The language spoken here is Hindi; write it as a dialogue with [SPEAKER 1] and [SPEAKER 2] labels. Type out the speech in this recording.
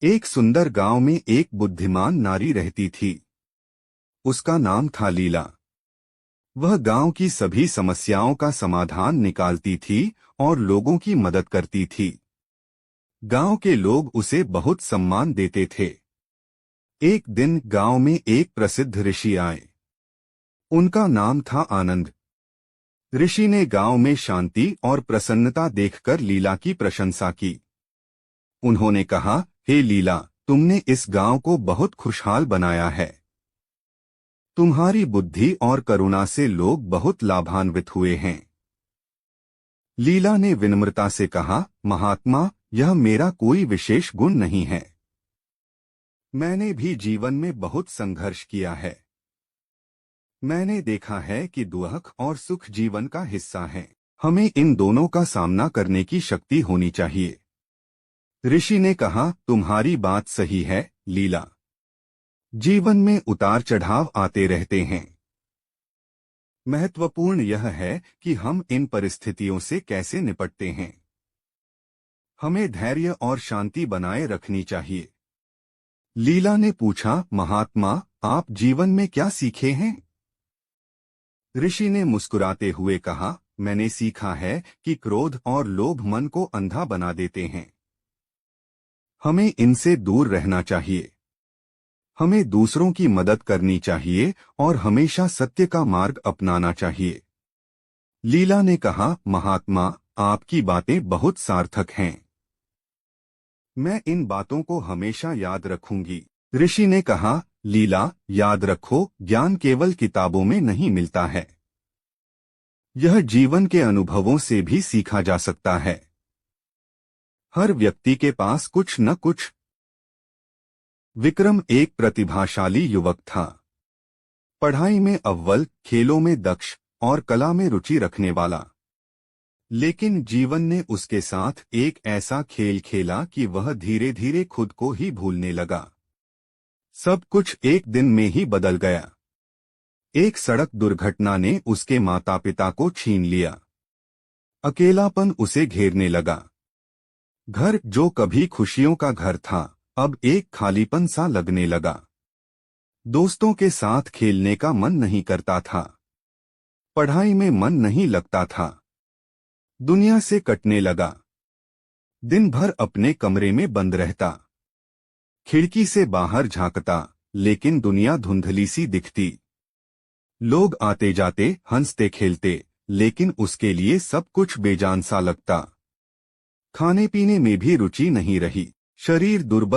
[SPEAKER 1] एक सुंदर गांव में एक बुद्धिमान नारी रहती थी। उसका नाम था लीला। वह गांव की सभी समस्याओं का समाधान निकालती थी और लोगों की मदद करती थी। गांव के लोग उसे बहुत सम्मान देते थे। एक दिन गांव में एक प्रसिद्ध ऋषि आए। उनका नाम था आनंद। ऋषि ने गांव में शांति और प्रसन्नता देखकर लीला की प्रशंसा की। उन्होंने कहा, हे लीला, तुमने इस गांव को बहुत खुशहाल बनाया है। तुम्हारी बुद्धि और करुणा से लोग बहुत लाभान्वित हुए हैं। लीला ने विनम्रता से कहा, महात्मा, यह मेरा कोई विशेष गुण नहीं है। मैंने भी जीवन में बहुत संघर्ष किया है। मैंने देखा है कि दुख और सुख जीवन का हिस्सा है। हमें इन दोनों का सामना करने की शक्ति होनी चाहिए। ऋषि ने कहा, तुम्हारी बात सही है, लीला। जीवन में उतार चढ़ाव आते रहते हैं। महत्वपूर्ण यह है कि हम इन परिस्थितियों से कैसे निपटते हैं। हमें धैर्य और शांति बनाए रखनी चाहिए। लीला ने पूछा, महात्मा, आप जीवन में क्या सीखे हैं? ऋषि ने मुस्कुराते हुए कहा, मैंने सीखा है कि क्रोध और लोभ मन को अंधा बना देते हैं। हमें इनसे दूर रहना चाहिए। हमें दूसरों की मदद करनी चाहिए और हमेशा सत्य का मार्ग अपनाना चाहिए। लीला ने कहा, महात्मा, आपकी बातें बहुत सार्थक हैं। मैं इन बातों को हमेशा याद रखूंगी। ऋषि ने कहा, लीला, याद रखो, ज्ञान केवल किताबों में नहीं मिलता है। यह जीवन के अनुभवों से भी सीखा जा सकता है। हर व्यक्ति के पास कुछ न कुछ। विक्रम एक प्रतिभाशाली युवक था। पढ़ाई में अव्वल, खेलों में दक्ष और कला में रुचि रखने वाला। लेकिन जीवन ने उसके साथ एक ऐसा खेल खेला कि वह धीरे धीरे खुद को ही भूलने लगा। सब कुछ एक दिन में ही बदल गया। एक सड़क दुर्घटना ने उसके माता पिता को छीन लिया। अकेलापन उसे घेरने लगा। घर जो कभी खुशियों का घर था, अब एक खालीपन सा लगने लगा। दोस्तों के साथ खेलने का मन नहीं करता था। पढ़ाई में मन नहीं लगता था। दुनिया से कटने लगा। दिन भर अपने कमरे में बंद रहता। खिड़की से बाहर झांकता, लेकिन दुनिया धुंधली सी दिखती। लोग आते जाते, हंसते खेलते, लेकिन उसके लिए सब कुछ बेजान सा लगता। खाने पीने में भी रुचि नहीं रही। शरीर दुर्बल